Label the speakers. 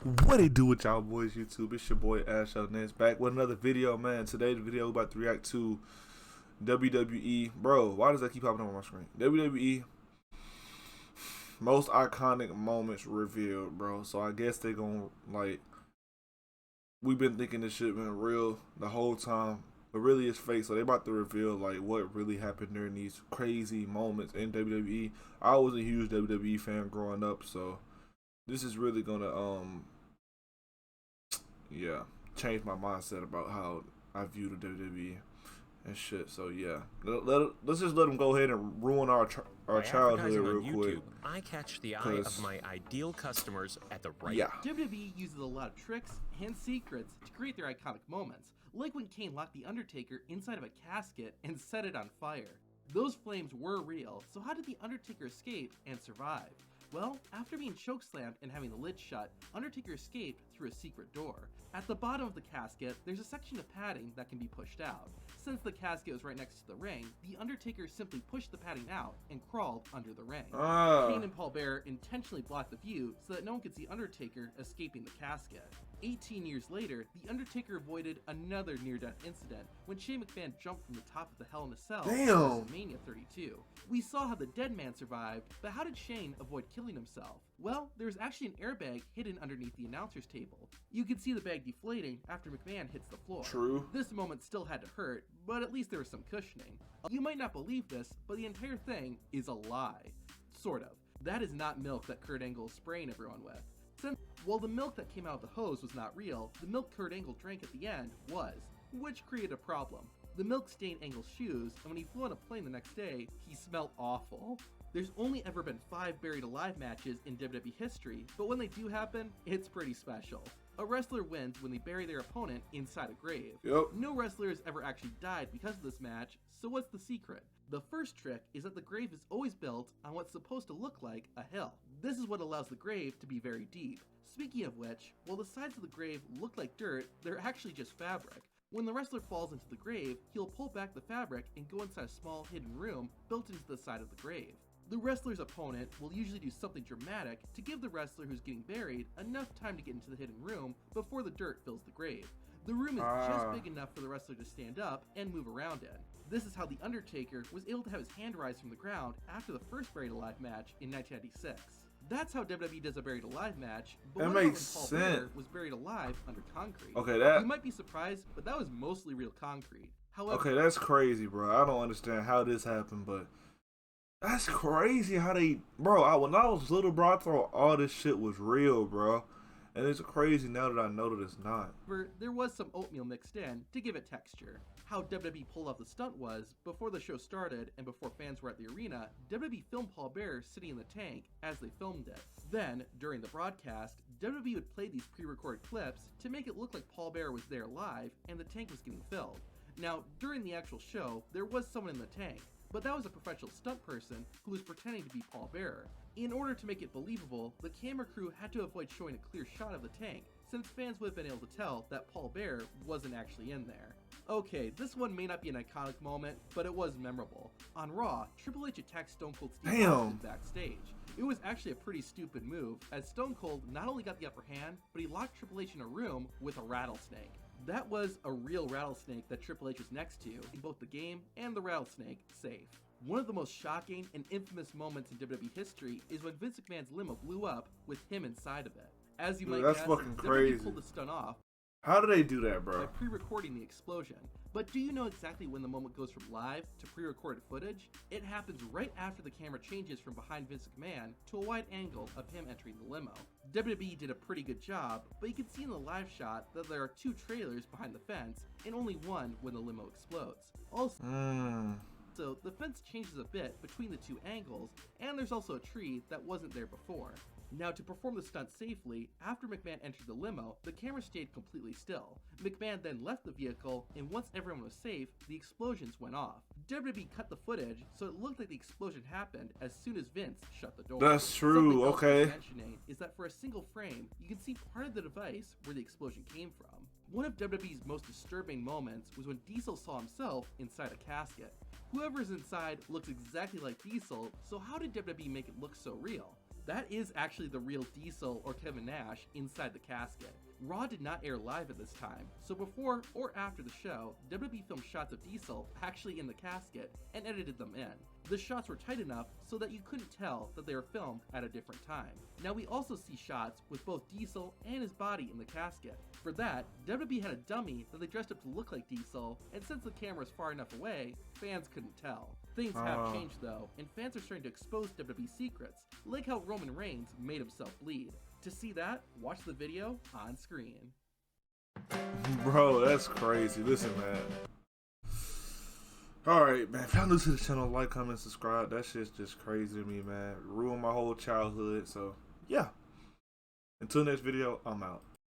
Speaker 1: What it do with y'all boys YouTube? It's your boy Ash Nance back with another video, man. Today's video we about to react to WWE. Bro, why does that keep popping up on my screen? WWE most iconic moments revealed, bro. So I guess they gonna we've been thinking this shit been real the whole time, but really it's fake. So they about to reveal what really happened during these crazy moments in WWE. I was a huge WWE fan growing up, so this is really gonna yeah, change my mindset about how I view the WWE and shit. So yeah, let's just let them go ahead and ruin our childhood real quick.
Speaker 2: I catch the eye of my ideal customers at the right.
Speaker 3: Yeah. WWE uses a lot of tricks and secrets to create their iconic moments, like when Kane locked the Undertaker inside of a casket and set it on fire. Those flames were real, so how did the Undertaker escape and survive? Well, after being chokeslammed and having the lid shut, Undertaker escaped through a secret door. At the bottom of the casket, there's a section of padding that can be pushed out. Since the casket was right next to the ring, the Undertaker simply pushed the padding out and crawled under the ring. Kane and Paul Bearer intentionally blocked the view so that no one could see Undertaker escaping the casket. 18 years later, the Undertaker avoided another near-death incident when Shane McMahon jumped from the top of the Hell in a Cell at WrestleMania 32. We saw how the dead man survived, but how did Shane avoid killing himself? Well, there's actually an airbag hidden underneath the announcer's table. You can see the bag deflating after McMahon hits the floor.
Speaker 1: True.
Speaker 3: This moment still had to hurt, but at least there was some cushioning. You might not believe this, but the entire thing is a lie. Sort of. That is not milk that Kurt Angle is spraying everyone with. Since, while the milk that came out of the hose was not real, the milk Kurt Angle drank at the end was, which created a problem. The milk stained Angle's shoes, and when he flew on a plane the next day, he smelled awful. There's only ever been 5 buried alive matches in WWE history, but when they do happen, it's pretty special. A wrestler wins when they bury their opponent inside a grave. No wrestler has ever actually died because of this match, so what's the secret? The first trick is that the grave is always built on what's supposed to look like a hill. This is what allows the grave to be very deep. Speaking of which, while the sides of the grave look like dirt, they're actually just fabric. When the wrestler falls into the grave, he'll pull back the fabric and go inside a small hidden room built into the side of the grave. The wrestler's opponent will usually do something dramatic to give the wrestler who's getting buried enough time to get into the hidden room before the dirt fills the grave. The room is just big enough for the wrestler to stand up and move around in. This is how The Undertaker was able to have his hand rise from the ground after the first Buried Alive match in 1996. That's how WWE does a Buried Alive match, but
Speaker 1: that
Speaker 3: what
Speaker 1: makes
Speaker 3: Paul
Speaker 1: sense.
Speaker 3: Bearer was buried alive under concrete.
Speaker 1: Okay,
Speaker 3: You might be surprised, but that was mostly real concrete. However,
Speaker 1: okay, that's crazy, bro. I don't understand how this happened, but that's crazy how they, bro. When I was little, bro, I thought all this shit was real, bro. And it's crazy now that I know that it's not.
Speaker 3: There was some oatmeal mixed in to give it texture. How WWE pulled off the stunt was, before the show started and before fans were at the arena, WWE filmed Paul Bearer sitting in the tank as they filmed it. Then, during the broadcast, WWE would play these pre-recorded clips to make it look like Paul Bearer was there live and the tank was getting filled. Now, during the actual show, there was someone in the tank, but that was a professional stunt person who was pretending to be Paul Bearer. In order to make it believable, the camera crew had to avoid showing a clear shot of the tank, since fans would have been able to tell that Paul Bearer wasn't actually in there. Okay, this one may not be an iconic moment, but it was memorable. On Raw, Triple H attacked Stone Cold Steve Austin backstage. It was actually a pretty stupid move, as Stone Cold not only got the upper hand, but he locked Triple H in a room with a rattlesnake. That was a real rattlesnake that Triple H was next to in both the game and the rattlesnake safe. One of the most shocking and infamous moments in WWE history is when Vince McMahon's limo blew up with him inside of it. As you might guess, WWE pulled the stunt off.
Speaker 1: How do they do that, bro?
Speaker 3: By pre-recording the explosion. But do you know exactly when the moment goes from live to pre-recorded footage? It happens right after the camera changes from behind Vince McMahon to a wide angle of him entering the limo. WWE did a pretty good job, but you can see in the live shot that there are 2 trailers behind the fence and only one when the limo explodes. So the fence changes a bit between the 2 angles, and there's also a tree that wasn't there before. Now, to perform the stunt safely, after McMahon entered the limo, the camera stayed completely still. McMahon then left the vehicle, and once everyone was safe, the explosions went off. WWE cut the footage, so it looked like the explosion happened as soon as Vince shut the door.
Speaker 1: That's true, okay.
Speaker 3: Mentioning is that for a single frame, you can see part of the device where the explosion came from. One of WWE's most disturbing moments was when Diesel saw himself inside a casket. Whoever's inside looks exactly like Diesel, so how did WWE make it look so real? That is actually the real Diesel or Kevin Nash inside the casket. Raw did not air live at this time, so before or after the show, WWE filmed shots of Diesel actually in the casket and edited them in. The shots were tight enough so that you couldn't tell that they were filmed at a different time. Now we also see shots with both Diesel and his body in the casket. For that, WWE had a dummy that they dressed up to look like Diesel, and since the camera was far enough away, fans couldn't tell. Things have changed though, and fans are starting to expose WWE secrets, like how Roman Reigns made himself bleed. To see that, watch the video on screen.
Speaker 1: Bro, that's crazy. Listen, man. Alright, man. If y'all new to the channel, like, comment, subscribe. That shit's just crazy to me, man. Ruined my whole childhood. So, yeah. Until next video, I'm out.